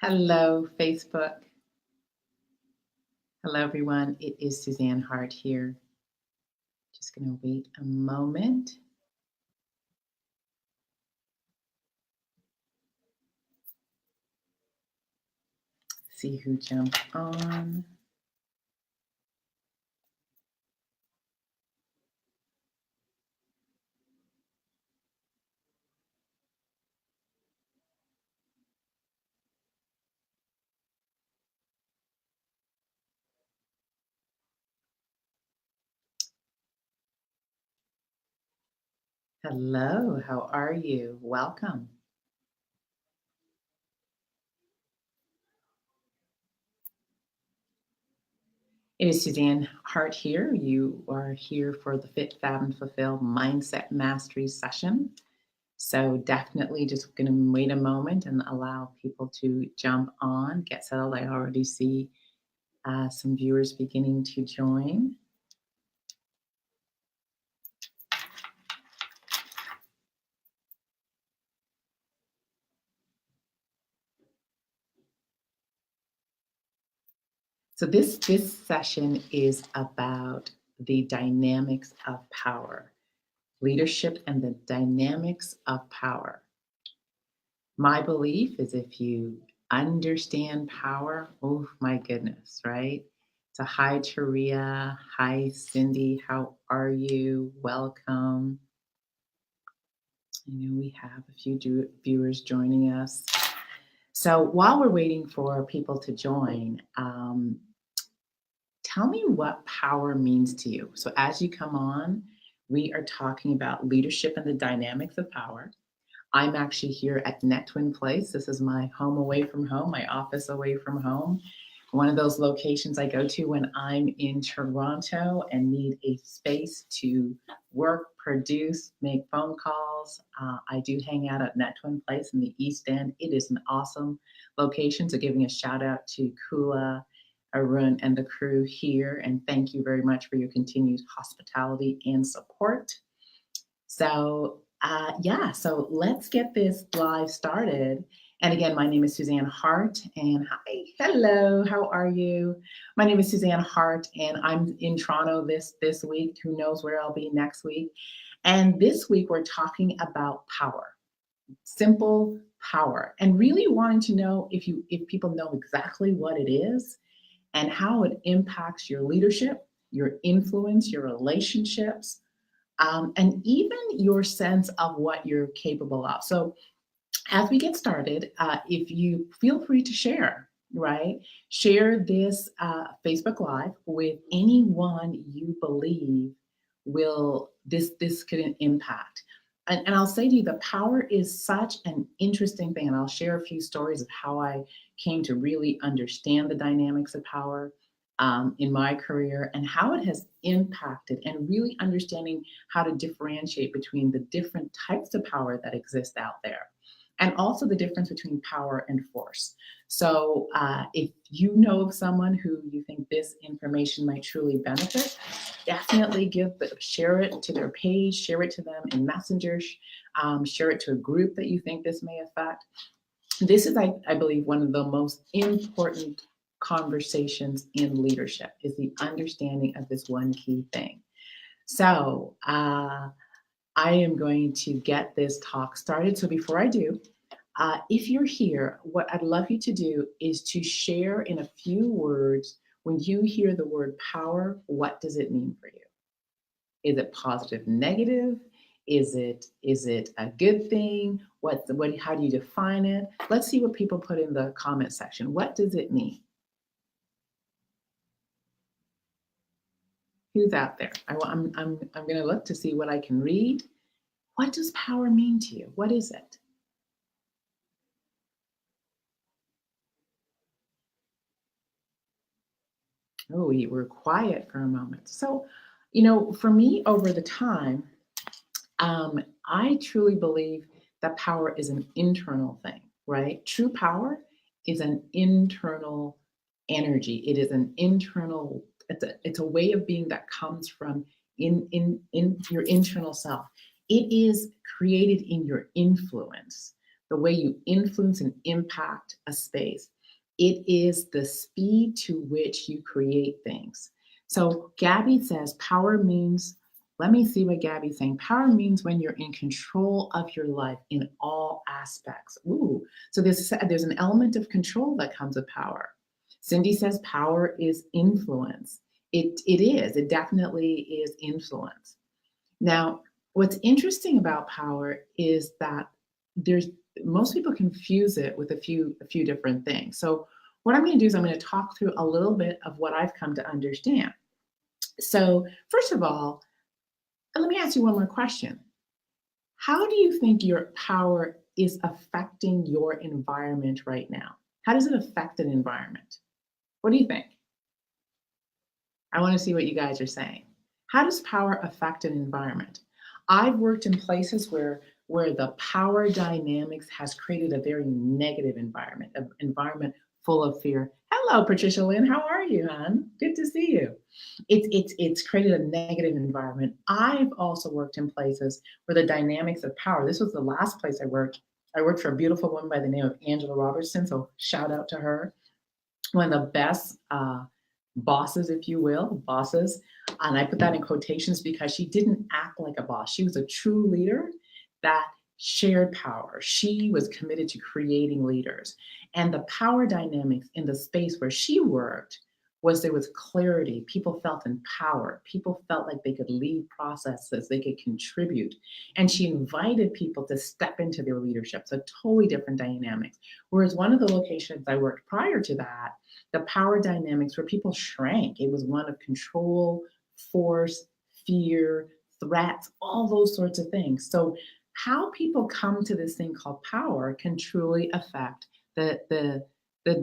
Hello, Facebook. Hello, everyone. It is Suzanne Hart here. Just going to wait a moment. See who jumped on. Hello, how are you? Welcome. It is Suzanne Hart here. You are here for the Fit, Fab, and Fulfill Mindset Mastery session. So definitely just going to wait a moment and allow people to jump on, get settled. I already see some viewers beginning to join. So this session is about the dynamics of power, leadership and the dynamics of power. My belief is if you understand power, oh my goodness, right? So hi Taria, hi Cindy, how are you? Welcome. I know we have a few viewers joining us. So while we're waiting for people to join, tell me what power means to you. So, as you come on, we are talking about leadership and the dynamics of power. I'm actually here at Net Twin Place. This is my home away from home, my office away from home. One of those locations I go to when I'm in Toronto and need a space to work, produce, make phone calls. I do hang out at Net Twin Place in the East End. It is an awesome location. So, giving a shout out to Kula, Arun, and the crew here. And thank you very much for your continued hospitality and support. So let's get this live started. And again, my name is Suzanne Hart. And hi, hello, how are you? My name is Suzanne Hart, and I'm in Toronto this week. Who knows where I'll be next week? And this week, we're talking about power, simple power, and really wanting to know if people know exactly what it is and how it impacts your leadership, your influence, your relationships, and even your sense of what you're capable of. So, as we get started, if you feel free to share, right? Share this Facebook Live with anyone you believe will this could impact. And I'll say to you, the power is such an interesting thing. And I'll share a few stories of how I came to really understand the dynamics of power in my career and how it has impacted, and really understanding how to differentiate between the different types of power that exist out there, and also the difference between power and force. So, if you know of someone who you think this information might truly benefit, definitely share it to their page, share it to them in Messenger, share it to a group that you think this may affect. This is, I believe, one of the most important conversations in leadership is the understanding of this one key thing. So, I am going to get this talk started. So before I do, if you're here, what I'd love you to do is to share in a few words, when you hear the word power, what does it mean for you? Is it positive, negative? Is it a good thing? How do you define it? Let's see what people put in the comment section. What does it mean? Who's out there? I'm going to look to see what I can read. What does power mean to you? What is it? Oh, we were quiet for a moment. So, for me, over the time, I truly believe that power is an internal thing, right? True power is an internal energy. It is an internal. It's a way of being that comes from in your internal self. It is created in your influence. the way you influence and impact a space. It is the speed to which you create things. So Gabby says power means, let me see what Gabby's saying. Power means when you're in control of your life in all aspects. Ooh, so there's an element of control that comes with power. Cindy says power is influence. It is. It definitely is influence. Now, what's interesting about power is that there's most people confuse it with a few different things. So what I'm going to do is I'm going to talk through a little bit of what I've come to understand. So first of all, let me ask you one more question. How do you think your power is affecting your environment right now? How does it affect an environment? What do you think? I want to see what you guys are saying. How does power affect an environment? I've worked in places where the power dynamics has created a very negative environment, an environment full of fear. Hello, Patricia Lynn. How are you, hon? Good to see you. It's created a negative environment. I've also worked in places where the dynamics of power. This was the last place I worked. I worked for a beautiful woman by the name of Angela Robertson. So shout out to her. One of the best bosses, if you will, bosses. And I put that in quotations because she didn't act like a boss. She was a true leader that shared power. She was committed to creating leaders. And the power dynamics in the space where she worked was there was clarity. People felt empowered. People felt like they could lead processes, they could contribute. And she invited people to step into their leadership. So totally different dynamics. Whereas one of the locations I worked prior to that, the power dynamics where people shrank. It was one of control, force, fear, threats, all those sorts of things. So how people come to this thing called power can truly affect the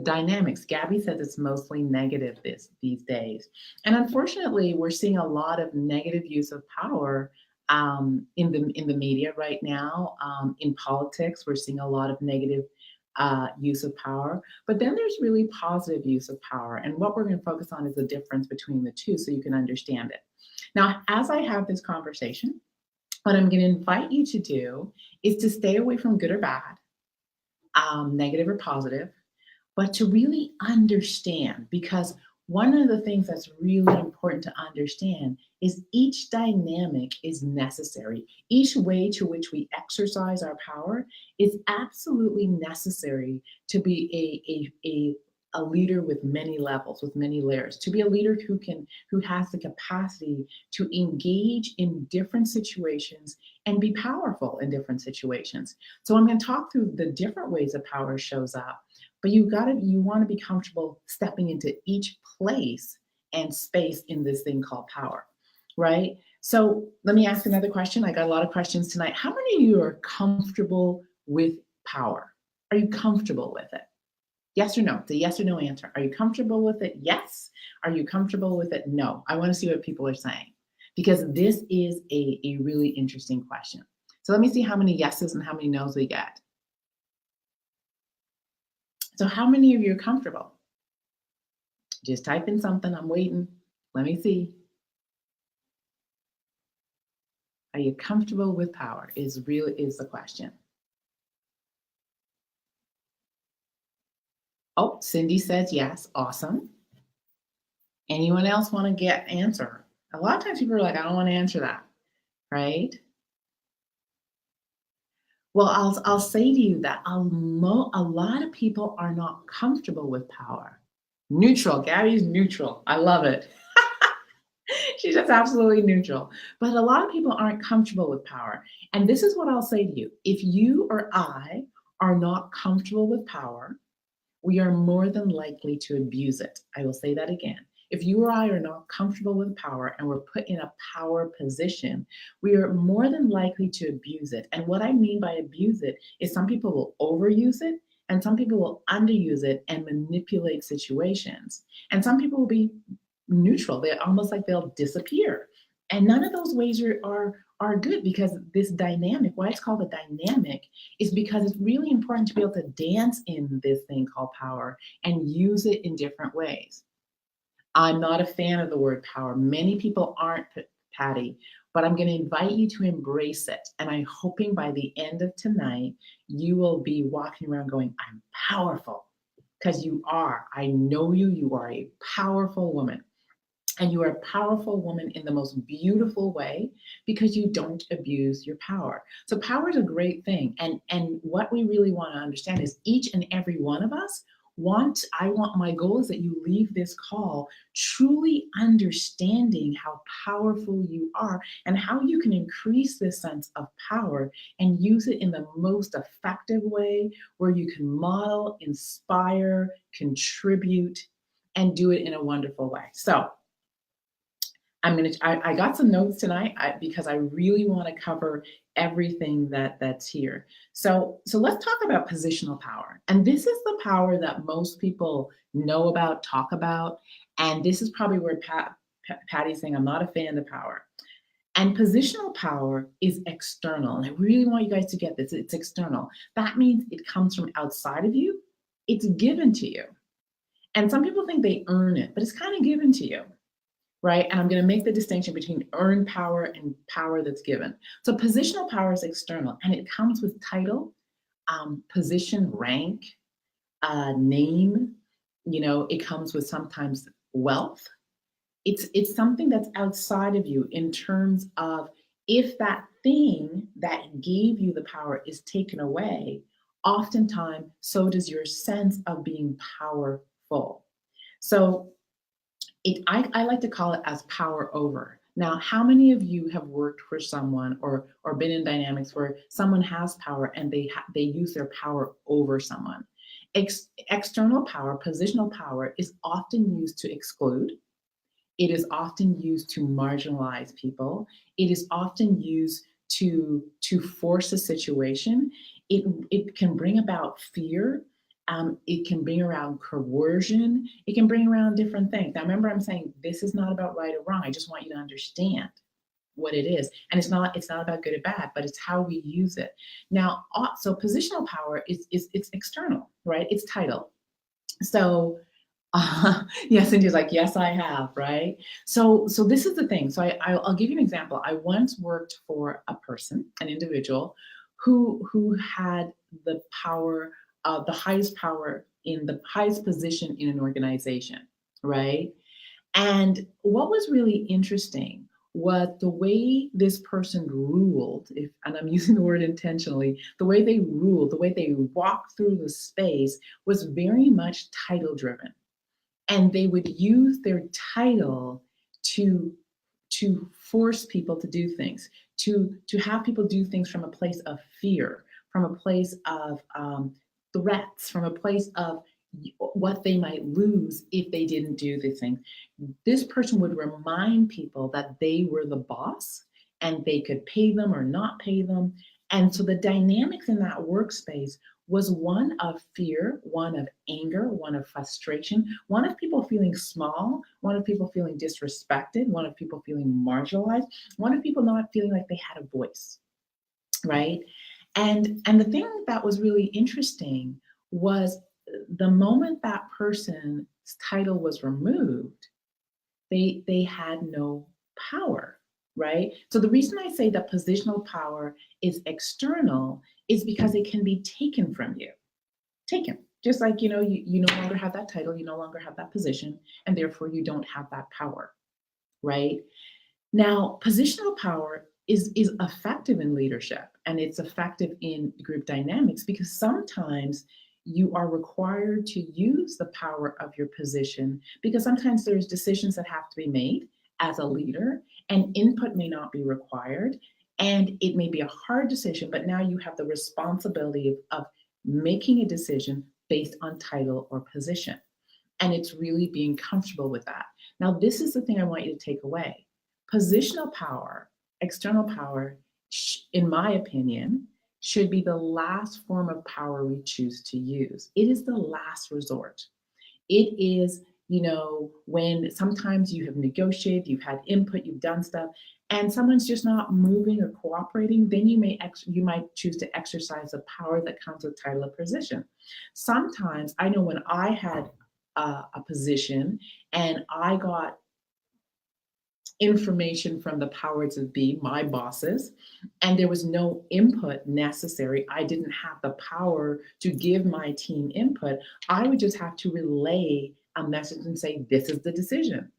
dynamics. Gabby says it's mostly negative these days. And unfortunately, we're seeing a lot of negative use of power in the media right now. In politics, we're seeing a lot of negative use of power. But then there's really positive use of power. And what we're going to focus on is the difference between the two so you can understand it. Now, as I have this conversation, what I'm going to invite you to do is to stay away from good or bad, negative or positive, but to really understand, because one of the things that's really important to understand is each dynamic is necessary. Each way to which we exercise our power is absolutely necessary to be a leader with many levels, with many layers, to be a leader who has the capacity to engage in different situations and be powerful in different situations. So I'm going to talk through the different ways that power shows up. But you want to be comfortable stepping into each place and space in this thing called power, right? So let me ask another question. I got a lot of questions tonight. How many of you are comfortable with power? Are you comfortable with it? Yes or no? It's a yes or no answer. Are you comfortable with it? Yes. Are you comfortable with it? No. I want to see what people are saying, because this is a really interesting question. So let me see how many yeses and how many nos we get. So how many of you are comfortable? Just type in something. I'm waiting. Let me see. Are you comfortable with power is the question. Oh, Cindy says yes. Awesome. Anyone else want to get answer? A lot of times people are like, I don't want to answer that, right? Well, I'll say to you that a lot of people are not comfortable with power. Neutral. Gabby's neutral. I love it. She's just absolutely neutral. But a lot of people aren't comfortable with power. And this is what I'll say to you. If you or I are not comfortable with power, we are more than likely to abuse it. I will say that again. If you or I are not comfortable with power and we're put in a power position, we are more than likely to abuse it. And what I mean by abuse it is some people will overuse it and some people will underuse it and manipulate situations. And some people will be neutral. They're almost like they'll disappear. And none of those ways are good, because this dynamic, why it's called a dynamic, is because it's really important to be able to dance in this thing called power and use it in different ways. I'm not a fan of the word power. Many people aren't, Patty, but I'm going to invite you to embrace it. And I'm hoping by the end of tonight, you will be walking around going, I'm powerful, because you are. I know you. You are a powerful woman. And you are a powerful woman in the most beautiful way because you don't abuse your power. So power is a great thing. And what we really want to understand is each and every one of us my goal is that you leave this call truly understanding how powerful you are and how you can increase this sense of power and use it in the most effective way where you can model, inspire, contribute, and do it in a wonderful way. So I got some notes tonight because I really want to cover everything that's here. So let's talk about positional power. And this is the power that most people know about, talk about. And this is probably where Patty's saying, I'm not a fan of power. And positional power is external. And I really want you guys to get this. It's external. That means it comes from outside of you. It's given to you. And some people think they earn it, but it's kind of given to you. Right? And I'm going to make the distinction between earned power and power that's given. So positional power is external, and it comes with title, position, rank, name. It comes with sometimes wealth. It's something that's outside of you in terms of if that thing that gave you the power is taken away, oftentimes so does your sense of being powerful. So I like to call it as power over. Now, how many of you have worked for someone or been in dynamics where someone has power and they use their power over someone? External power, positional power, is often used to exclude. It is often used to marginalize people. It is often used to force a situation. It can bring about fear. It can bring around coercion. It can bring around different things. Now, remember, I'm saying this is not about right or wrong. I just want you to understand what it is, and it's not about good or bad, but it's how we use it. Now, so positional power is it's external, right? It's title. So. Yes, Cynthia's like, yes, I have, right? So this is the thing. So I'll give you an example. I once worked for a person, an individual, who had the power, the highest power in the highest position in an organization, right? And what was really interesting was the way this person ruled, and I'm using the word intentionally, the way they ruled, the way they walked through the space was very much title driven. And they would use their title to force people to do things, to have people do things from a place of fear, from a place of threats, from a place of what they might lose if they didn't do these things. This person would remind people that they were the boss and they could pay them or not pay them. And so the dynamics in that workspace was one of fear, one of anger, one of frustration, one of people feeling small, one of people feeling disrespected, one of people feeling marginalized, one of people not feeling like they had a voice, right? And the thing that was really interesting was the moment that person's title was removed, they had no power, right? So the reason I say that positional power is external is because it can be taken from you. Taken. Just like, you no longer have that title, you no longer have that position, and therefore you don't have that power, right? Now, positional power is effective in leadership and it's effective in group dynamics because sometimes you are required to use the power of your position because sometimes there's decisions that have to be made as a leader and input may not be required and it may be a hard decision, but now you have the responsibility of making a decision based on title or position. And it's really being comfortable with that. Now, this is the thing I want you to take away. Positional power, external power, in my opinion, should be the last form of power we choose to use. It is the last resort. It is, when sometimes you have negotiated, you've had input, you've done stuff, and someone's just not moving or cooperating, then you might choose to exercise the power that comes with title or position. Sometimes, I know when I had a position and I got information from the powers of be, my bosses, and there was no input necessary. I didn't have the power to give my team input. I would just have to relay a message and say, this is the decision.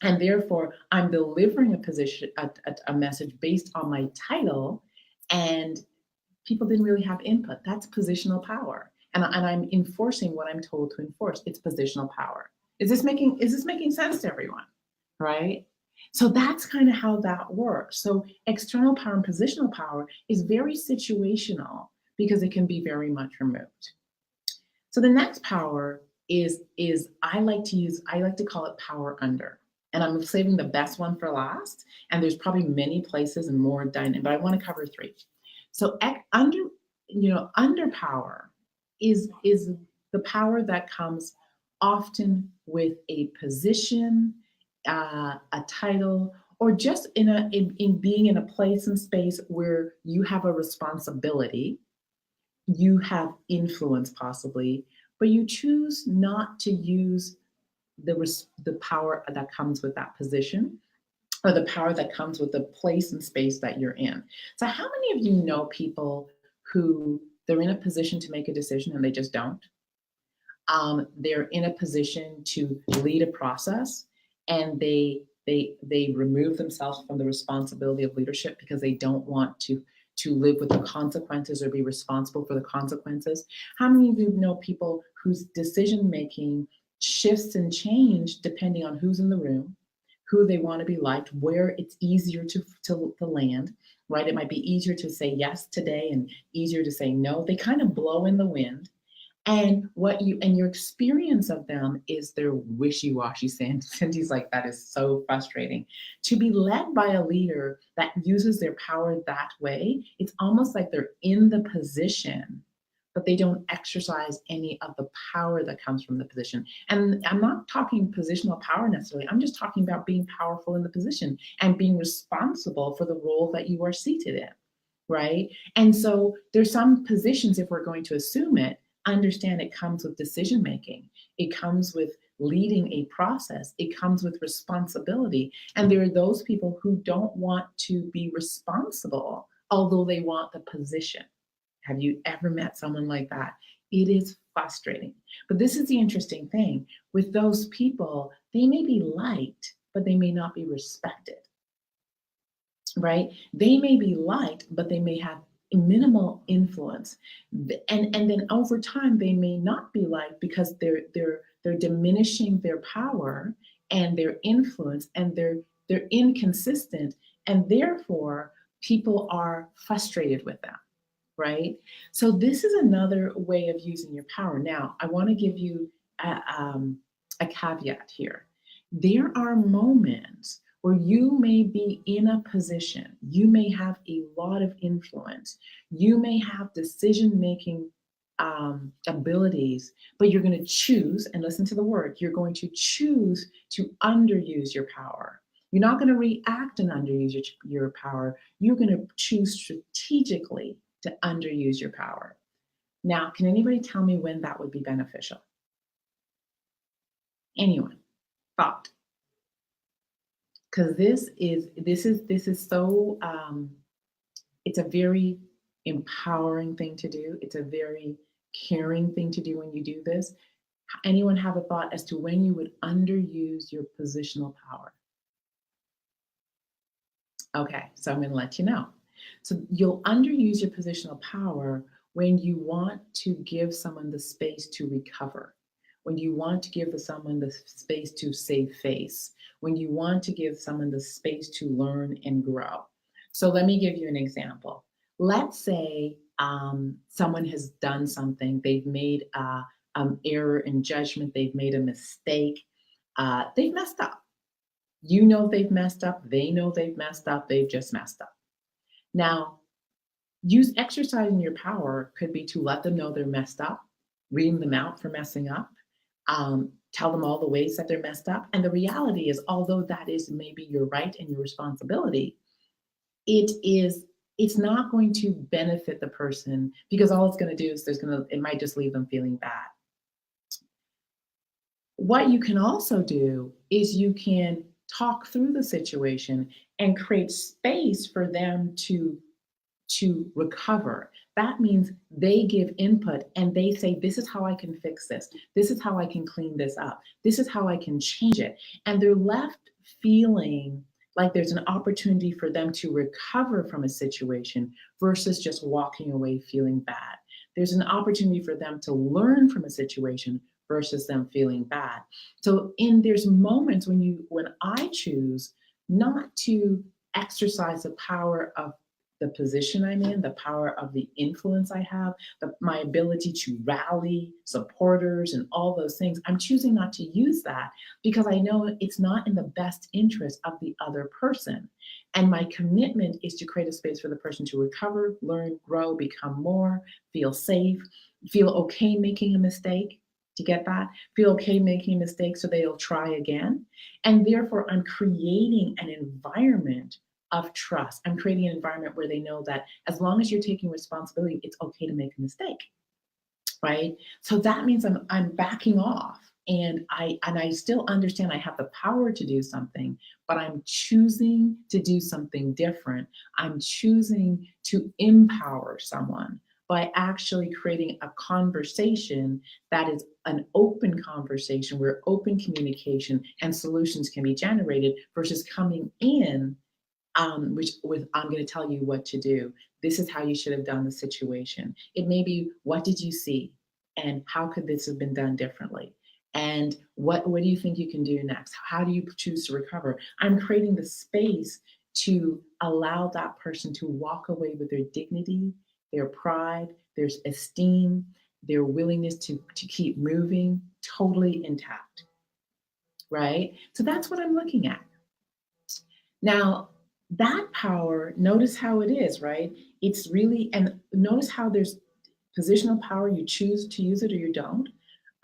And therefore, I'm delivering a message based on my title, and people didn't really have input. That's positional power. And I'm enforcing what I'm told to enforce. It's positional power. Is this making sense to everyone? Right? So that's kind of how that works. So external power and positional power is very situational because it can be very much removed. So the next power is I like to call it power under. And I'm saving the best one for last. And there's probably many places and more dynamic, but I want to cover three. So under power is the power that comes often with a position, a title, or just in being in a place and space where you have a responsibility, you have influence possibly, but you choose not to use the power that comes with that position or the power that comes with the place and space that you're in. So how many of you know people who they're in a position to make a decision and they just don't? They're in a position to lead a process and they remove themselves from the responsibility of leadership because they don't want to live with the consequences or be responsible for the consequences. How many of you know people whose decision making shifts and change depending on who's in the room, who they want to be liked, where it's easier to land, right? It might be easier to say yes today and easier to say no. They kind of blow in the wind. And your experience of them is their wishy-washy. Cindy's like, that is so frustrating. To be led by a leader that uses their power that way, it's almost like they're in the position, but they don't exercise any of the power that comes from the position. And I'm not talking positional power necessarily. I'm just talking about being powerful in the position and being responsible for the role that you are seated in, right? And so there's some positions, if we're going to assume it, understand it comes with decision making. It comes with leading a process. It comes with responsibility. And there are those people who don't want to be responsible, although they want the position. Have you ever met someone like that? It is frustrating. But this is the interesting thing. With those people, they may be liked, but they may not be respected, right? They may be liked, but they may have minimal influence. And then over time, they may not be liked because they're diminishing their power and their influence, and they're inconsistent, and therefore people are frustrated with them. Right? So this is another way of using your power. Now, I want to give you a caveat here. There are moments where you may be in a position, you may have a lot of influence, you may have decision-making abilities, but you're going to choose, and listen to the word, you're going to choose to underuse your power. You're not going to react and underuse your power. You're going to choose strategically to underuse your power. Now, can anybody tell me when that would be beneficial? Anyone? Thought? Because this is so it's a very empowering thing to do. It's a very caring thing to do when you do this. Anyone have a thought as to when you would underuse your positional power? Okay, so I'm going to let you know. So you'll underuse your positional power when you want to give someone the space to recover, when you want to give someone the space to save face, when you want to give someone the space to learn and grow. So let me give you an example. Let's say someone has done something, they've made an error in judgment, they've made a mistake, they've messed up. You know they've messed up, they know they've messed up, they've just messed up. Now, exercising your power could be to let them know they're messed up, ream them out for messing up, tell them all the ways that they're messed up. And the reality is, although that is maybe your right and your responsibility, it's not going to benefit the person, because all it's going to do is it might just leave them feeling bad. What you can also do is you can talk through the situation, and create space for them to recover. That means they give input and they say, this is how I can fix this. This is how I can clean this up. This is how I can change it. And they're left feeling like there's an opportunity for them to recover from a situation versus just walking away feeling bad. There's an opportunity for them to learn from a situation versus them feeling bad. So there's moments when I choose not to exercise the power of the position I'm in, the power of the influence I have, my ability to rally supporters and all those things. I'm choosing not to use that because I know it's not in the best interest of the other person. And my commitment is to create a space for the person to recover, learn, grow, become more, feel safe, feel okay making a mistake. To get that, feel okay making mistakes so they'll try again. And therefore, I'm creating an environment of trust. I'm creating an environment where they know that as long as you're taking responsibility, it's okay to make a mistake, right? So that means I'm backing off, and I still understand I have the power to do something, but I'm choosing to do something different. I'm choosing to empower someone by actually creating a conversation that is an open conversation where open communication and solutions can be generated versus coming in which with I'm going to tell you what to do. This is how you should have done the situation. It may be, what did you see, and how could this have been done differently? And what do you think you can do next? How do you choose to recover? I'm creating the space to allow that person to walk away with their dignity, their pride, their esteem, their willingness to keep moving totally intact, right? So that's what I'm looking at. Now, that power, notice how it is, right? It's really, and notice how there's positional power, you choose to use it or you don't.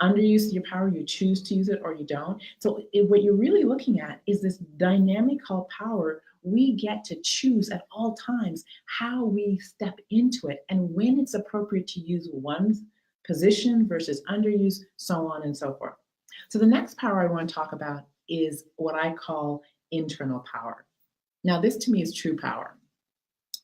Underuse of your power, you choose to use it or you don't. So what you're really looking at is this dynamic called power. We get to choose at all times how we step into it and when it's appropriate to use one's position versus underuse, so on and so forth. So the next power I want to talk about is what I call internal power. Now, this to me is true power.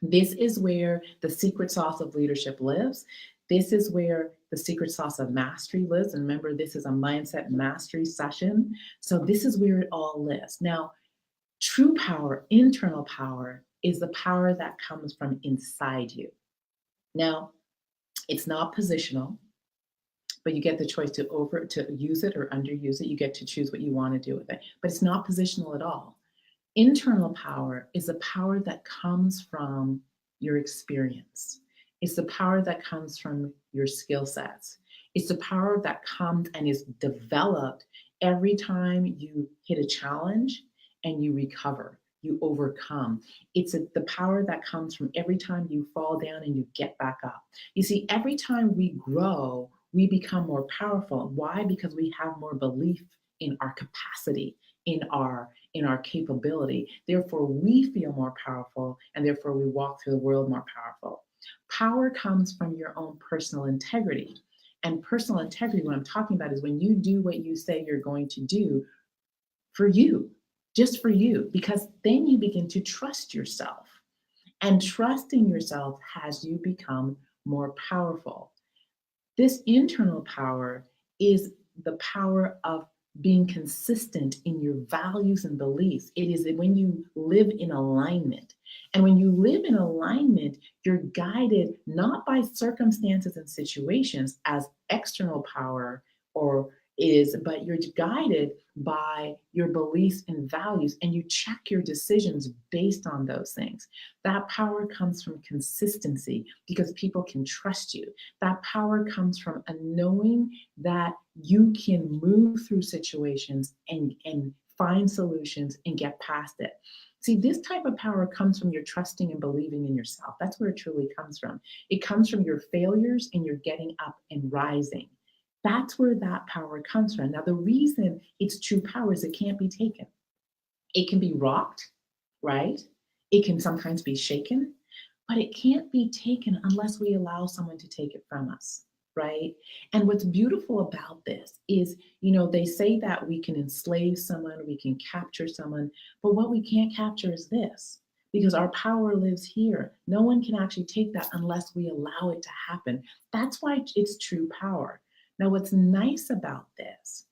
This is where the secret sauce of leadership lives. This is where the secret sauce of mastery lives. And remember, this is a mindset mastery session. So this is where it all lives. Now, true power, internal power, is the power that comes from inside you. Now, it's not positional, but you get the choice to use it or underuse it. You get to choose what you want to do with it. But it's not positional at all. Internal power is a power that comes from your experience. It's the power that comes from your skill sets. It's the power that comes and is developed every time you hit a challenge and you recover, you overcome. It's the power that comes from every time you fall down and you get back up. You see, every time we grow, we become more powerful. Why? Because we have more belief in our capacity, in our capability. Therefore, we feel more powerful, and therefore we walk through the world more powerful. Power comes from your own personal integrity. And personal integrity, what I'm talking about, is when you do what you say you're going to do for you, just for you, because then you begin to trust yourself. And trusting yourself has you become more powerful. This internal power is the power of being consistent in your values and beliefs. It is when you live in alignment. And when you live in alignment, you're guided not by circumstances and situations as external power but you're guided by your beliefs and values, and you check your decisions based on those things. That power comes from consistency because people can trust you. That power comes from a knowing that you can move through situations and find solutions and get past it. See, this type of power comes from your trusting and believing in yourself. That's where it truly comes from. It comes from your failures and your getting up and rising. That's where that power comes from. Now, the reason it's true power is it can't be taken. It can be rocked, right? It can sometimes be shaken, but it can't be taken unless we allow someone to take it from us. right? And what's beautiful about this is, they say that we can enslave someone, we can capture someone, but what we can't capture is this, because our power lives here. No one can actually take that unless we allow it to happen. That's why it's true power. Now, what's nice about this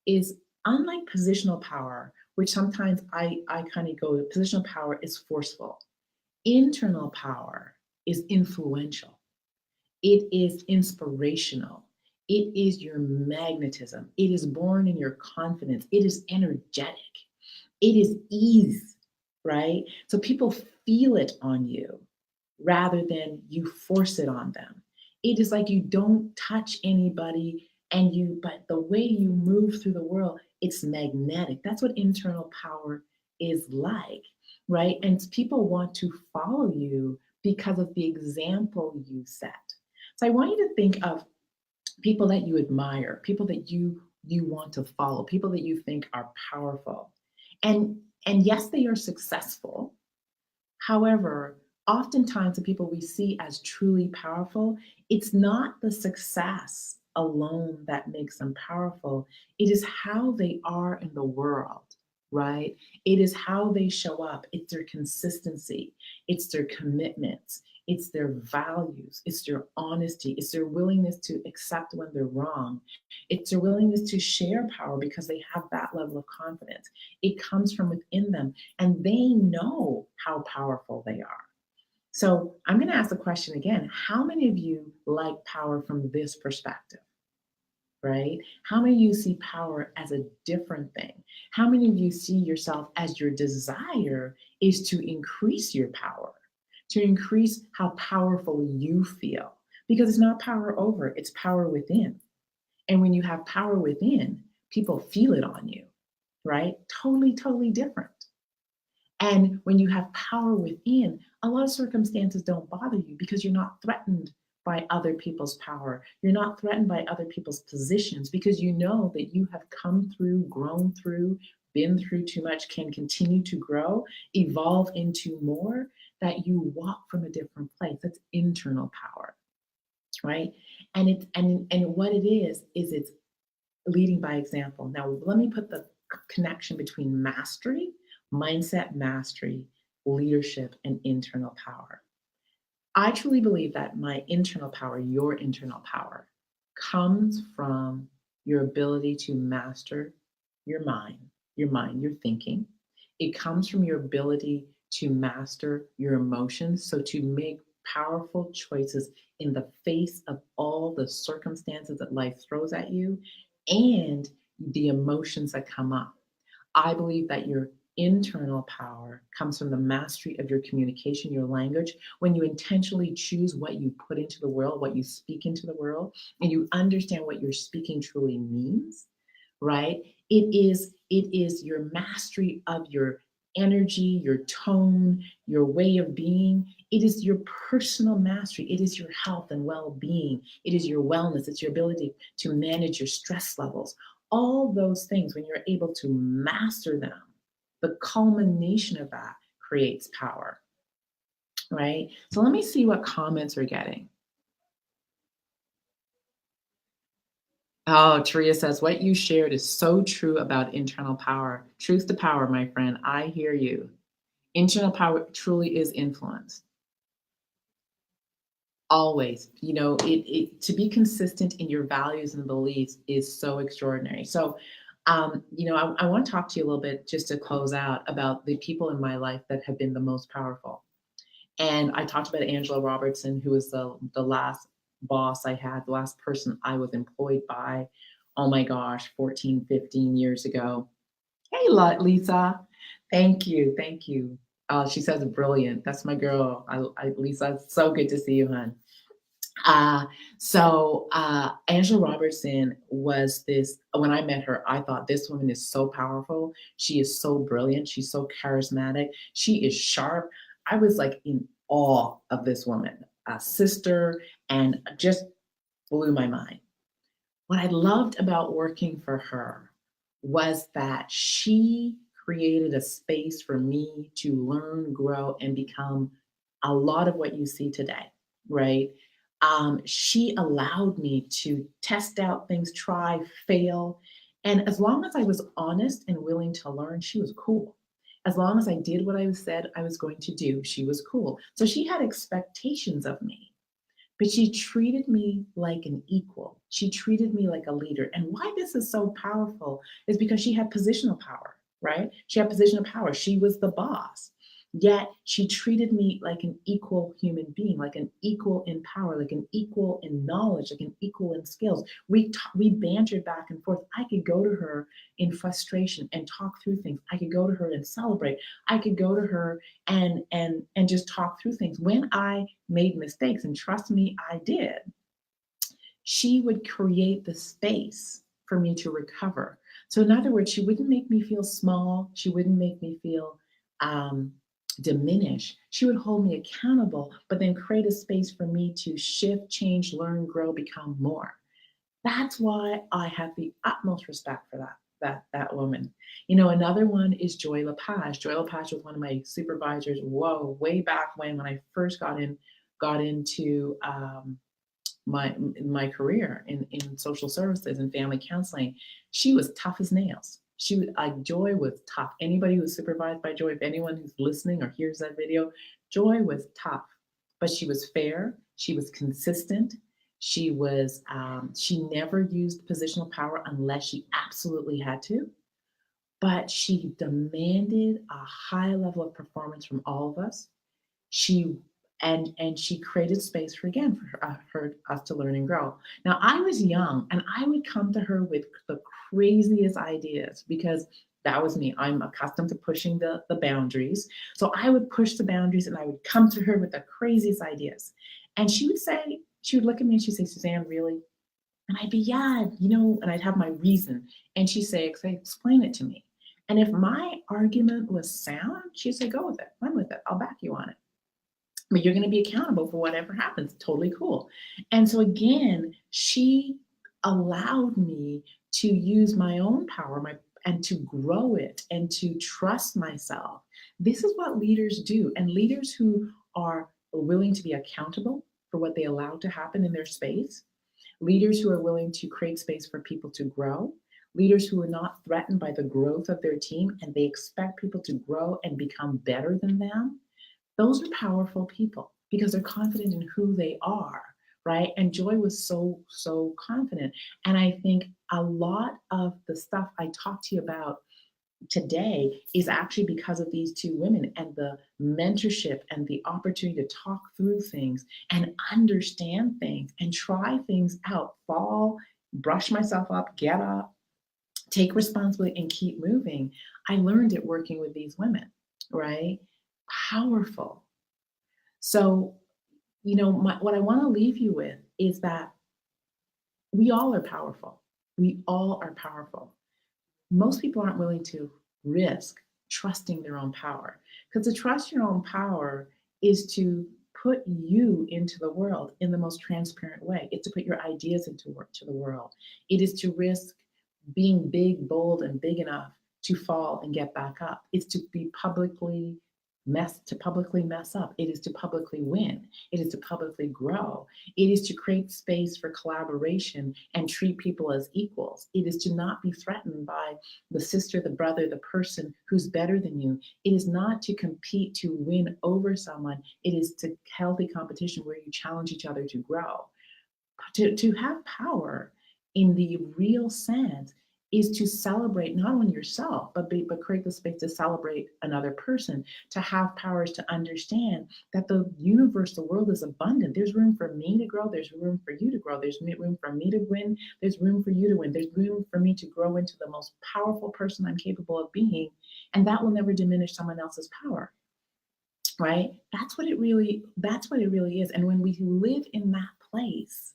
is, unlike positional power, which sometimes I kind of go, positional power is forceful. Internal power is influential. It is inspirational. It is your magnetism. It is born in your confidence. It is energetic. It is ease, right? So people feel it on you rather than you force it on them. It is like you don't touch anybody but the way you move through the world, it's magnetic. That's what internal power is like, right? And people want to follow you because of the example you set. So I want you to think of people that you admire, people that you want to follow, people that you think are powerful. And yes, they are successful. However, oftentimes the people we see as truly powerful, it's not the success alone that makes them powerful. It is how they are in the world, right? It is how they show up. It's their consistency, it's their commitments, it's their values, it's their honesty, it's their willingness to accept when they're wrong, it's their willingness to share power because they have that level of confidence. It comes from within them and they know how powerful they are. So I'm going to ask the question again. How many of you like power from this perspective, right? How many of you see power as a different thing? How many of you see yourself as your desire is to increase your power, to increase how powerful you feel? Because it's not power over, it's power within. And when you have power within, people feel it on you, right? Totally, totally different. And when you have power within, a lot of circumstances don't bother you because you're not threatened by other people's power. You're not threatened by other people's positions because you know that you have come through, grown through, been through too much, can continue to grow, evolve into more, that you walk from a different place. That's internal power, right? And what it is it's leading by example. Now, let me put the connection between mastery, mindset mastery, leadership, and internal power. I truly believe that my internal power, your internal power, comes from your ability to master your mind, your thinking. It comes from your ability to master your emotions. So to make powerful choices in the face of all the circumstances that life throws at you and the emotions that come up. I believe that your internal power comes from the mastery of your communication, your language, when you intentionally choose what you put into the world, what you speak into the world, and you understand what your speaking truly means, right? It is your mastery of your energy, your tone, your way of being. It is your personal mastery. It is your health and well-being. It is your wellness. It's your ability to manage your stress levels. All those things, when you're able to master them, the culmination of that creates power, right? So let me see what comments we're getting. Oh, Taria says, what you shared is so true about internal power. Truth to power, my friend. I hear you. Internal power truly is influence. Always. It to be consistent in your values and beliefs is so extraordinary. So, I want to talk to you a little bit just to close out about the people in my life that have been the most powerful. And I talked about Angela Robertson, who was the last boss I had, the last person I was employed by. Oh my gosh, 14, 15 years ago. Hey, Lisa. Thank you. Thank you. She says brilliant. That's my girl. Lisa, it's so good to see you, hon. Angela Robertson was this, when I met her, I thought this woman is so powerful. She is so brilliant. She's so charismatic. She is sharp. I was like in awe of this woman, a sister, and just blew my mind. What I loved about working for her was that she created a space for me to learn, grow, and become a lot of what you see today, right? She allowed me to test out things, try, fail. And as long as I was honest and willing to learn, she was cool. As long as I did what I said I was going to do, she was cool. So she had expectations of me, but she treated me like an equal. She treated me like a leader. And why this is so powerful is because she had positional power, right? She had positional power. She was the boss. Yet she treated me like an equal human being, like an equal in power, like an equal in knowledge, like an equal in skills. We bantered back and forth. I could go to her in frustration and talk through things. I could go to her and celebrate. I could go to her and just talk through things. When I made mistakes, and trust me, I did, she would create the space for me to recover. So, in other words, she wouldn't make me feel small. She wouldn't make me feel um, diminished. She would hold me accountable, but then create a space for me to shift, change, learn, grow, become more. That's why I have the utmost respect for that woman. Another one is Joy LaPage. Joy LaPage was one of my supervisors. Whoa, way back when I first got into my career in social services and family counseling. She was tough as nails. Joy was tough. Anybody who's supervised by Joy, if anyone who's listening or hears that video, Joy was tough, but she was fair. She was consistent. She never used positional power unless she absolutely had to, but she demanded a high level of performance from all of us. She and and she created space for us to learn and grow. Now I was young, and I would come to her with the craziest ideas because that was me. I'm accustomed to pushing the boundaries. So I would push the boundaries, and I would come to her with the craziest ideas. And she would look at me and she'd say, Suzanne, really? And I'd be, yeah, and I'd have my reason. And she'd say, explain it to me. And if my argument was sound, she'd say, go with it, run with it, I'll back you on it, but you're going to be accountable for whatever happens. Totally cool. And so again, she allowed me to use my own power, and to grow it and to trust myself. This is what leaders do. And leaders who are willing to be accountable for what they allow to happen in their space, leaders who are willing to create space for people to grow, leaders who are not threatened by the growth of their team and they expect people to grow and become better than them, those are powerful people because they're confident in who they are, right? And Joy was so confident. And I think a lot of the stuff I talked to you about today is actually because of these two women and the mentorship and the opportunity to talk through things and understand things and try things out, fall, brush myself up, get up, take responsibility, and keep moving. I learned it working with these women, right? Powerful. So, what I want to leave you with is that we all are powerful. We all are powerful. Most people aren't willing to risk trusting their own power, because to trust your own power is to put you into the world in the most transparent way. It's to put your ideas into work to the world. It is to risk being big, bold, and big enough to fall and get back up. It's to be publicly mess up. It is to publicly win. It is to publicly grow. It is to create space for collaboration and treat people as equals. It is to not be threatened by the sister, the brother, the person who's better than you. It is not to compete to win over someone. It is to healthy competition where you challenge each other to grow. To have power in the real sense is to celebrate not only yourself, but create the space to celebrate another person. To have power is to understand that the universe, the world is abundant. There's room for me to grow. There's room for you to grow. There's room for me to win. There's room for you to win. There's room for me to grow into the most powerful person I'm capable of being. And that will never diminish someone else's power. Right? That's what it really is. And when we live in that place,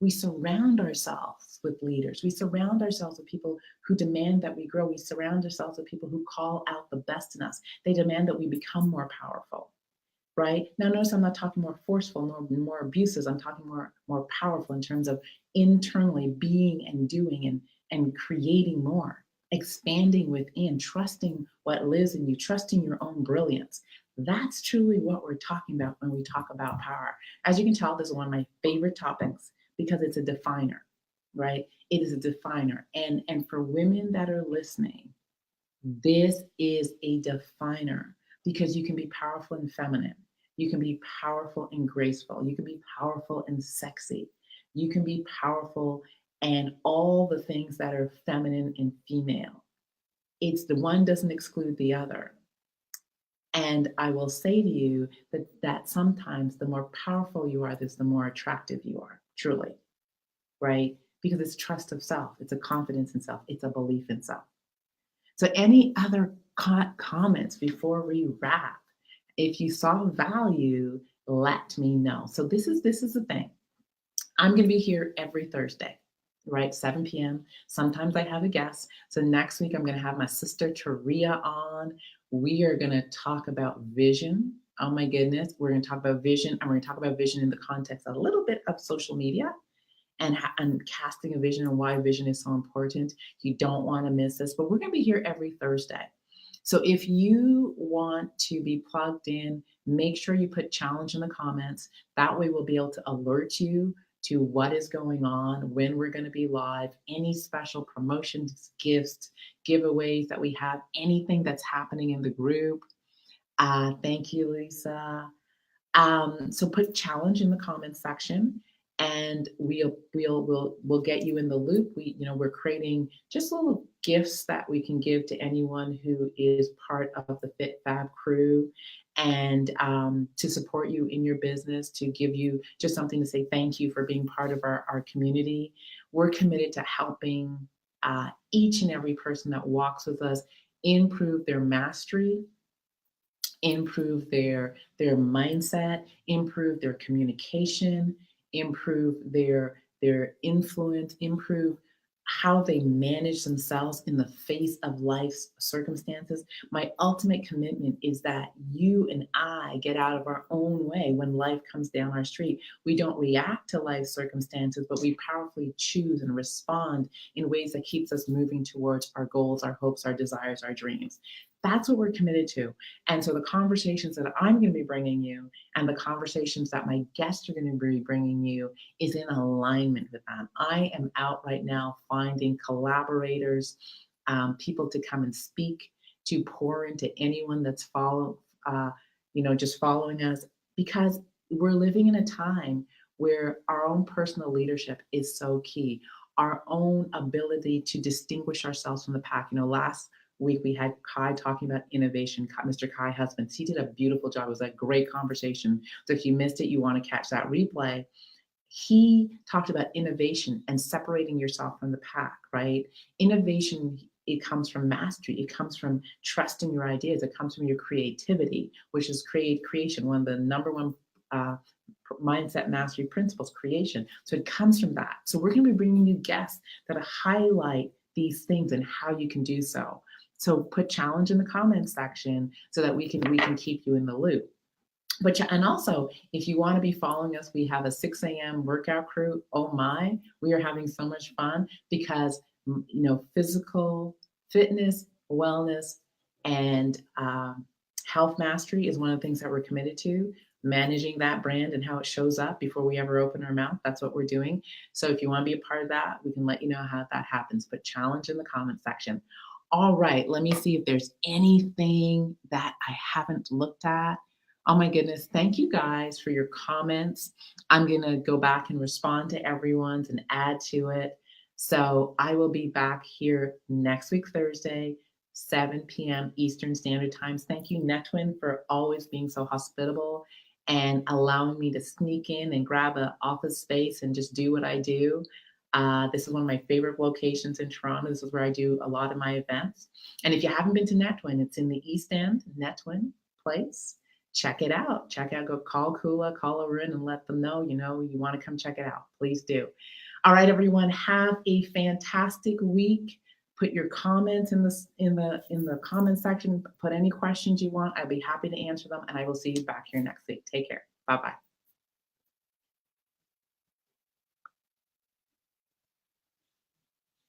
we surround ourselves with leaders. We surround ourselves with people who demand that we grow. We surround ourselves with people who call out the best in us. They demand that we become more powerful, right? Now, notice I'm not talking more forceful, nor more abusive. I'm talking more powerful in terms of internally being and doing and creating more, expanding within, trusting what lives in you, trusting your own brilliance. That's truly what we're talking about when we talk about power. As you can tell, this is one of my favorite topics because it's a definer, right? It is a definer. And for women that are listening, this is a definer because you can be powerful and feminine. You can be powerful and graceful. You can be powerful and sexy. You can be powerful and all the things that are feminine and female. It's the one doesn't exclude the other. And I will say to you that sometimes the more powerful you are, the more attractive you are, truly, right? Because it's trust of self, it's a confidence in self, it's a belief in self. So, any other comments before we wrap? If you saw value, let me know. So this is the thing. I'm going to be here every Thursday, right? 7 p.m. Sometimes I have a guest. So next week I'm going to have my sister Taria on. We are going to talk about vision. Oh my goodness, we're going to talk about vision. And we're going to talk about vision in the context a little bit of social media and casting a vision and why vision is so important. You don't want to miss this, but we're going to be here every Thursday. So if you want to be plugged in, make sure you put challenge in the comments. That way we'll be able to alert you to what is going on, when we're going to be live, any special promotions, gifts, giveaways that we have, anything that's happening in the group. Thank you, Lisa. So put challenge in the comments section and we'll get you in the loop. We're creating just little gifts that we can give to anyone who is part of the Fit Fab crew and to support you in your business, to give you just something to say thank you for being part of our community. We're committed to helping each and every person that walks with us improve their mastery, improve their mindset, improve their communication, improve their influence, improve how they manage themselves in the face of life's circumstances. My ultimate commitment is that you and I get out of our own way when life comes down our street. We don't react to life circumstances, but we powerfully choose and respond in ways that keeps us moving towards our goals, our hopes, our desires, our dreams. That's what we're committed to. And so the conversations that I'm going to be bringing you and the conversations that my guests are going to be bringing you is in alignment with that. I am out right now finding collaborators, people to come and speak, to pour into anyone that's just following us, because we're living in a time where our own personal leadership is so key. Our own ability to distinguish ourselves from the pack. Last week we had Kai talking about innovation, Mr. Kai Husbands. He did a beautiful job. It was a great conversation. So if you missed it, you want to catch that replay. He talked about innovation and separating yourself from the pack, right? Innovation, it comes from mastery. It comes from trusting your ideas. It comes from your creativity, which is creation. One of the number one mindset mastery principles, creation. So it comes from that. So we're going to be bringing you guests that highlight these things and how you can do so. So put challenge in the comments section so that we can keep you in the loop. And also, if you want to be following us, we have a 6 a.m. workout crew. Oh my, we are having so much fun because physical fitness, wellness, and health mastery is one of the things that we're committed to. Managing that brand and how it shows up before we ever open our mouth. That's what we're doing. So if you want to be a part of that, we can let you know how that happens. But challenge in the comment section. All right, let me see if there's anything that I haven't looked at. Oh my goodness, thank you guys for your comments. I'm going to go back and respond to everyone's and add to it. So I will be back here next week, Thursday, 7 p.m. Eastern Standard Times. Thank you, Netwin, for always being so hospitable and allowing me to sneak in and grab an office space and just do what I do. This is one of my favorite locations in Toronto. This is where I do a lot of my events. And if you haven't been to Netwin, it's in the East End, Netwin Place. Check it out. Go call Kula, call Arun, and let them know, you want to come check it out. Please do. All right, everyone, have a fantastic week. Put your comments in the comment section. Put any questions you want. I'd be happy to answer them, and I will see you back here next week. Take care. Bye-bye.